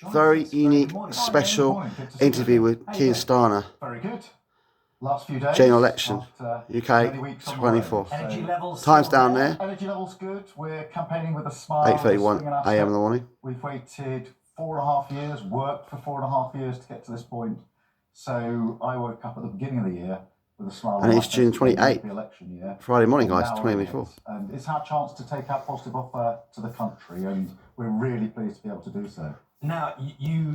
very unique, special interview with Keir Starmer. Very good. Last few days. General election, UK 24. Energy levels. Time's down there. Energy levels good. We're campaigning with a smile. 8:31 a.m. in the morning. We've waited 4.5 years, worked for 4.5 years to get to this point. So I woke up at the beginning of the year with a smile. And it's June 28th. The election year. Friday morning, guys, 24th. And it's our chance to take our positive offer to the country, and we're really pleased to be able to do so. Now,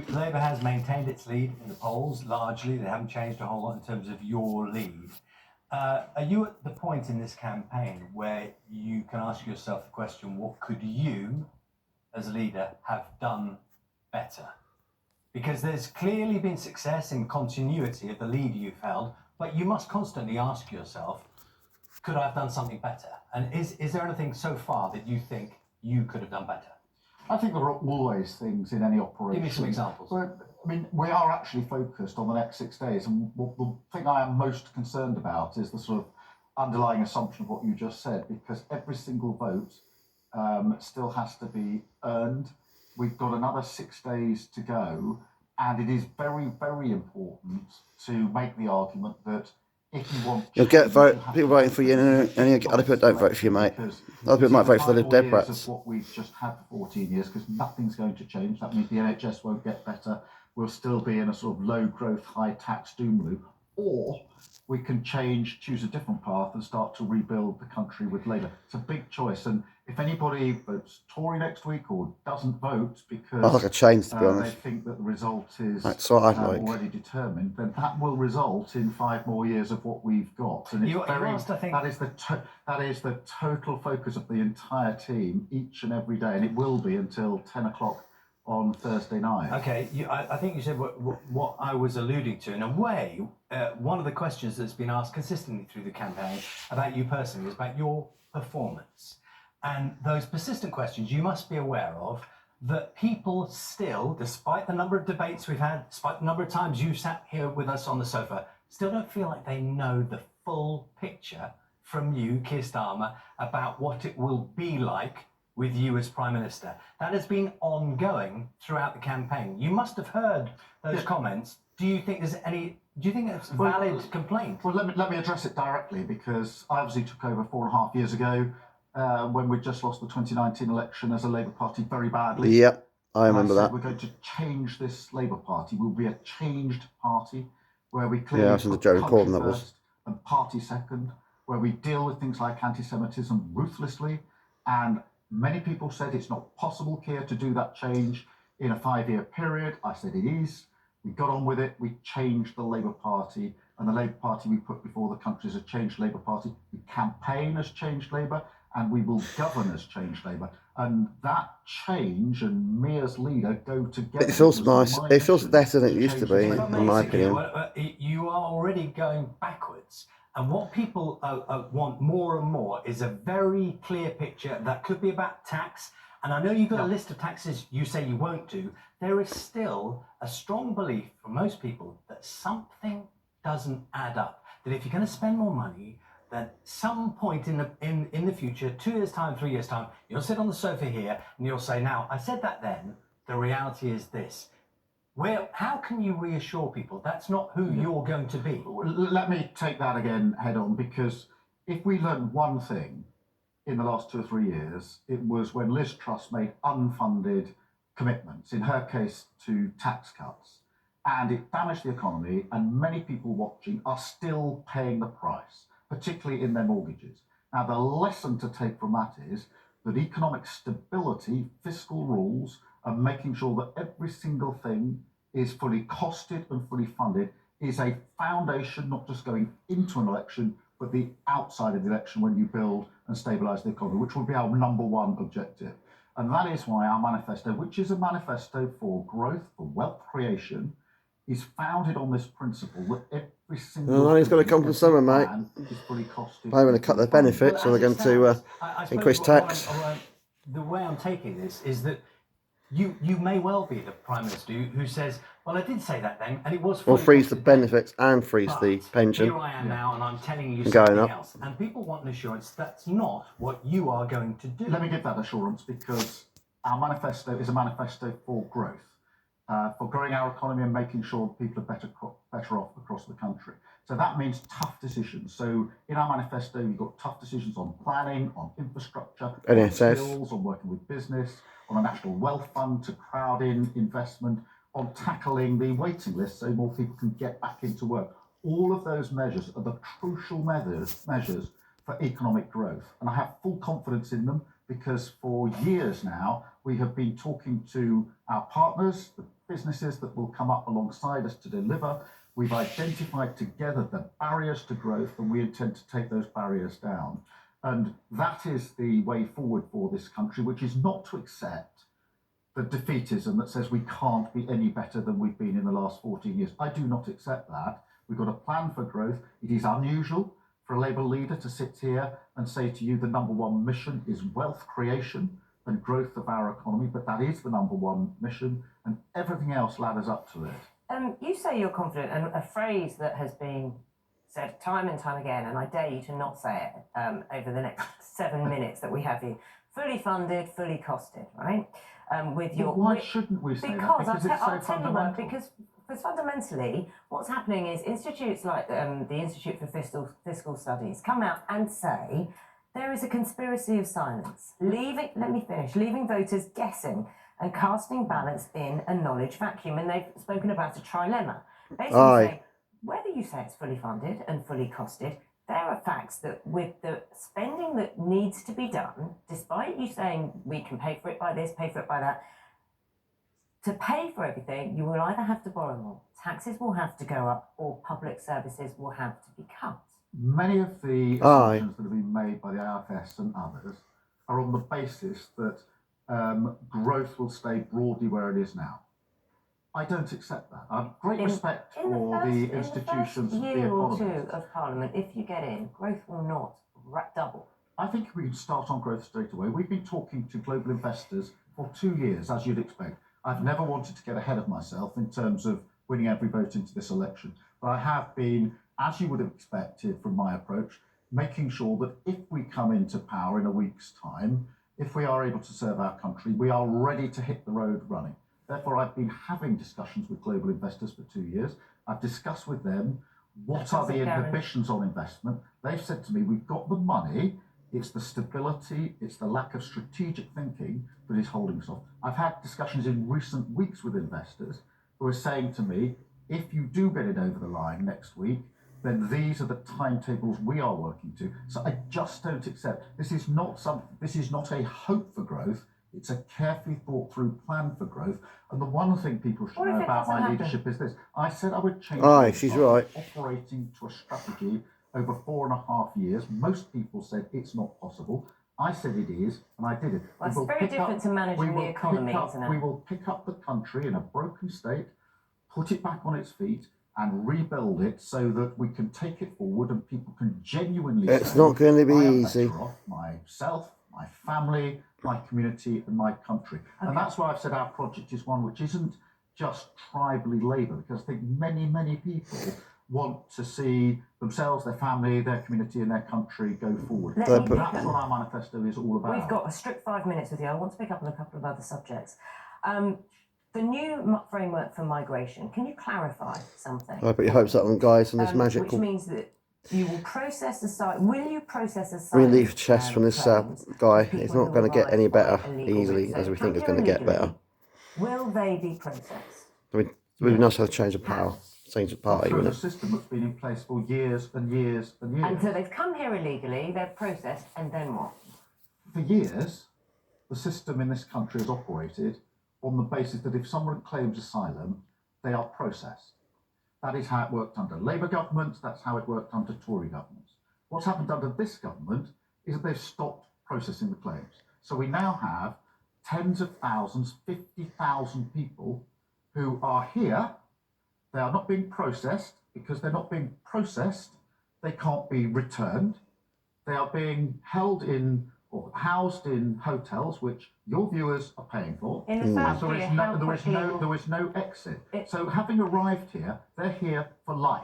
Labour has maintained its lead in the polls largely. They haven't changed a whole lot in terms of your lead. Are you at the point in this campaign where you can ask yourself the question, what could you, as a leader, have done better? Because there's clearly been success in continuity of the lead you've held, but you must constantly ask yourself, could I have done something better? And is there anything so far that you think you could have done better? I think there are always things in any operation. Give me some examples. But, I mean, we are actually focused on the next 6 days, and the thing I am most concerned about is the sort of underlying assumption of what you just said, because every single vote still has to be earned. We've got another 6 days to go, and it is very, very important to make the argument that if you want, you'll get people voting for you, and other people don't vote for you, mate. Other people might vote for the dead brats. What we've just had for 14 years, because nothing's going to change. That means the NHS won't get better. We'll still be in a sort of low growth, high tax doom loop. Or we can choose a different path and start to rebuild the country with Labour. It's a big choice, and if anybody votes Tory next week or doesn't vote because I like a change, to be honest. they think that the result is That's what I'd like. already determined, then that will result in 5 more years of what we've got. And it's that is the total focus of the entire team each and every day, and it will be until 10 o'clock on Thursday night. Okay, I think you said what I was alluding to. In a way, one of the questions that's been asked consistently through the campaign about you personally is about your performance. And those persistent questions you must be aware of, that people still, despite the number of debates we've had, despite the number of times you sat here with us on the sofa, still don't feel like they know the full picture from you, Keir Starmer, about what it will be like with you as Prime Minister. That has been ongoing throughout the campaign. You must have heard those comments. Do you think it's a valid complaint? Well, let me address it directly, because I obviously took over 4.5 years ago when we just lost the 2019 election as a Labour Party very badly. Yep, I remember that. We're going to change this Labour Party. We'll be a changed party where we clearly I think the Jerry Corbyn that was. And party second, where we deal with things like anti-Semitism ruthlessly. And many people said it's not possible, Keir, to do that change in a 5-year period. I said it is. We got on with it. We changed the Labour Party, and the Labour Party we put before the country is a changed Labour Party. We campaign as changed Labour, and we will govern as changed Labour. And that change and me as leader go together. It feels nice. It feels better than it used to be, in my opinion. You are already going backwards. And what people want more and more is a very clear picture that could be about tax. And I know you've got a list of taxes you say you won't do. There is still a strong belief for most people that something doesn't add up. That if you're going to spend more money, that some point in the future, 2 years' time, 3 years' time, you'll sit on the sofa here and you'll say, now, I said that then, the reality is this. Well, how can you reassure people that's not who you're going to be? Let me take that again head on, because if we learned one thing in the last 2 or 3 years, it was when Liz Truss made unfunded commitments, in her case to tax cuts, and it damaged the economy, and many people watching are still paying the price, particularly in their mortgages. Now, the lesson to take from that is that economic stability, fiscal rules, and making sure that every single thing is fully costed and fully funded is a foundation, not just going into an election, but the outside of the election when you build and stabilise the economy, which will be our number one objective. And that is why our manifesto, which is a manifesto for growth, for wealth creation, is founded on this principle that every single the money's got to come from somewhere, mate. Is fully costed. They're going to cut their benefits, or they're going to increase tax. The way I'm taking this is that you may well be the Prime Minister who says, well, I did say that then, and it was... Or freeze the benefits and freeze the pension. Here I am now, and I'm telling you something else. And people want an assurance that's not what you are going to do. Let me give that assurance, because our manifesto is a manifesto for growth. for growing our economy and making sure people are better off across the country. So that means tough decisions. So in our manifesto, you've got tough decisions on planning, on infrastructure, on NSS. skills, on working with business, on a national wealth fund to crowd in investment, on tackling the waiting list so more people can get back into work. All of those measures are the crucial measures for economic growth. And I have full confidence in them because for years now, we have been talking to our partners, the businesses that will come up alongside us to deliver. We've identified together the barriers to growth, and we intend to take those barriers down. And that is the way forward for this country, which is not to accept the defeatism that says we can't be any better than we've been in the last 14 years. I do not accept that. We've got a plan for growth. It is unusual for a Labour leader to sit here and say to you the number one mission is wealth creation and growth of our economy, but that is the number one mission, and everything else ladders up to it. You say you're confident, and a phrase that has been said time and time again, and I dare you to not say it over the next 7 minutes that we have here. Fully funded, fully costed, right? Why shouldn't we say that? Because it's so I'll tell you fundamental. why, because fundamentally what's happening is institutes like the Institute for Fiscal Studies come out and say there is a conspiracy of silence, leaving voters guessing and casting ballots in a knowledge vacuum. And they've spoken about a trilemma. Basically saying, whether you say it's fully funded and fully costed, there are facts that with the spending that needs to be done, despite you saying we can pay for it by this, pay for it by that, to pay for everything, you will either have to borrow more, taxes will have to go up, or public services will have to be cut. Many of the assumptions that have been made by the IFS and others are on the basis that growth will stay broadly where it is now. I don't accept that. I have great respect for the institutions of the year or economy. two of Parliament, if you get in, growth will not double. I think we can start on growth straight away. We've been talking to global investors for 2 years, as you'd expect. I've never wanted to get ahead of myself in terms of winning every vote into this election. But I have been, as you would have expected from my approach, making sure that if we come into power in a week's time, if we are able to serve our country, we are ready to hit the road running. Therefore, I've been having discussions with global investors for 2 years. I've discussed with them what are the inhibitions on investment. They've said to me, we've got the money, it's the stability, it's the lack of strategic thinking that is holding us off. I've had discussions in recent weeks with investors who are saying to me, if you do get it over the line next week, then these are the timetables we are working to. So I just don't accept. This is not a hope for growth. It's a carefully thought through plan for growth. And the one thing people should know about my leadership is this. I said I would change she's right. Operating to a strategy over 4.5 years. Most people said it's not possible. I said it is, and I did it. Well, it's very different to managing the economy, isn't it? We will pick up the country in a broken state, put it back on its feet, and rebuild it so that we can take it forward and people can genuinely It's say, not going to be I am easy. better off, myself, my family, my community and my country. Okay. And that's why I've said our project is one which isn't just tribally Labour, because I think many, many people want to see themselves, their family, their community and their country go forward. That's what our manifesto is all about. We've got a strict 5 minutes with you. I want to pick up on a couple of other subjects. The new framework for migration, can you clarify something? I put your hopes up on guys on this magical. Which means that you will process will you process asylum relief chest from this guy. It's not going to get any better easily as we think it's going to get better. Will they be processed? I mean, we must have to change the power, change the party. Through a system that's been in place for years and years and years. And so they've come here illegally, they're processed, and then what? For years, the system in this country has operated on the basis that if someone claims asylum, they are processed. That is how it worked under Labour governments, that's how it worked under Tory governments. What's happened under this government is that they've stopped processing the claims. So we now have tens of thousands, 50,000 people who are here. They are not being processed. Because they're not being processed, they can't be returned. They are being held in or housed in hotels, which your viewers are paying for. In the first year, there is no exit. So having arrived here, they're here for life.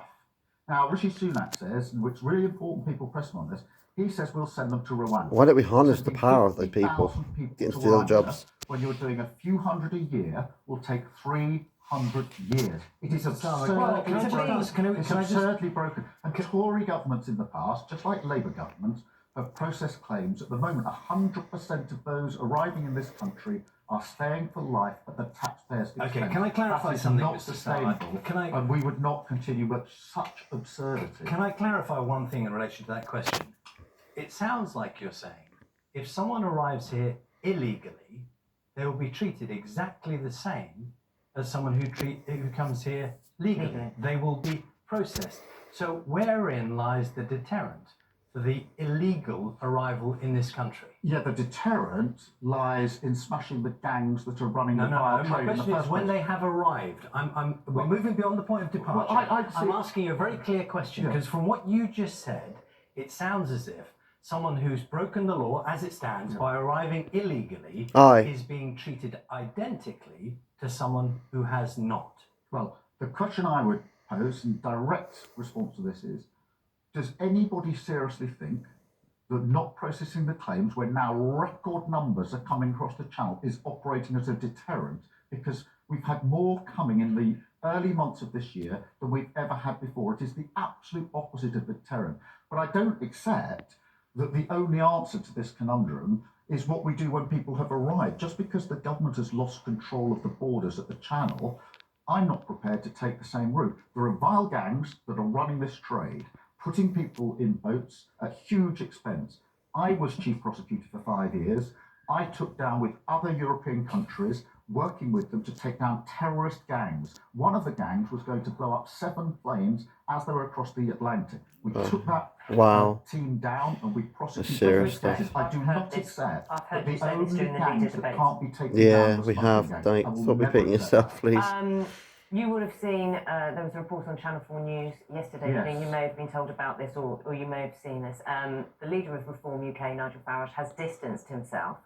Now, Rishi Sunak says, and which really important people press him on this, he says we'll send them to Rwanda. Why don't we harness the power of those people, get into the other jobs? When you're doing a few hundred a year, will take 3 100 years. It is absurdly Well, can I just ask, can I It's just- absurdly broken. And Tory governments in the past, just like Labour governments, have processed claims. At the moment, 100% of those arriving in this country are staying for life at the taxpayers' expense. Okay, can I clarify that is something, not Mr. sustainable. Starr? And we would not continue with such absurdity. Can I clarify one thing in relation to that question? It sounds like you're saying if someone arrives here illegally, they will be treated exactly the same as someone who comes here legally. Legally. They will be processed. So wherein lies the deterrent for the illegal arrival in this country? Yeah, the deterrent lies in smashing the gangs that are running the vile My trade in the question is first when place. they have arrived. We're moving beyond the point of departure. I'd say- I'm asking you a very clear question Yeah. because from what you just said, it sounds as if someone who's broken the law as it stands by arriving illegally Aye. is being treated identically to someone who has not. Well, the question I would pose in direct response to this is, does anybody seriously think that not processing the claims when now record numbers are coming across the channel is operating as a deterrent? Because we've had more coming in the early months of this year than we've ever had before. It is the absolute opposite of a deterrent. But I don't accept that the only answer to this conundrum is what we do when people have arrived. Just because the government has lost control of the borders at the channel, I'm not prepared to take the same route. There are vile gangs that are running this trade, putting people in boats at huge expense. I was chief prosecutor for 5 years. I took down with other European countries, working with them to take down terrorist gangs. One of the gangs was going to blow up 7 planes as they were across the Atlantic. We took that Wow. team down and we prosecuted serious those cases. stuff. I do I've heard not this- accept I've heard that you the say this only during the gangs leader that debate. can't be taken Yeah, down we are have. smuggling Don't gangs. I will stop never repeating accept yourself, please. You would have seen there was a report on Channel 4 News yesterday Yes. evening. You may have been told about this, or you may have seen this. The leader of Reform UK, Nigel Farage, has distanced himself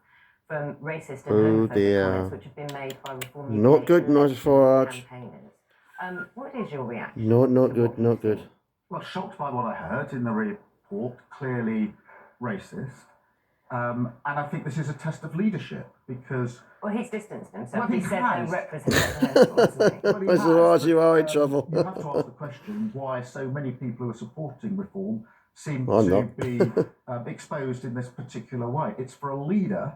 from racist and Oh, homophobic dear. comments which have been made by Reform UK. Not good, Nigel alleged Farage. campaigners. What is your reaction? Not to good, what not you've good. seen? Well, shocked by what I heard in the report, clearly racist. And I think this is a test of leadership because Well, he's distanced himself. Well, he he said has. no representation, wasn't he? Well, he Mr. has, Raj, but, you are in trouble. You have to ask the question why so many people who are supporting reform seem I'm to not. be exposed in this particular way. It's for a leader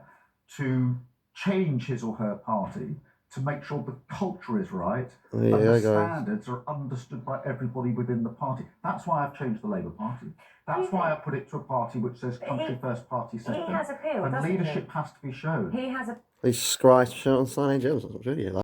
to change his or her party to make sure the culture is right and Yeah, the guys. standards are understood by everybody within the party. That's why I've changed the Labour Party. That's why I put it to a party which says country first, party second. has appealed, and doesn't he? leadership has to be shown. He has a These scries shown on Sign Jones. That's really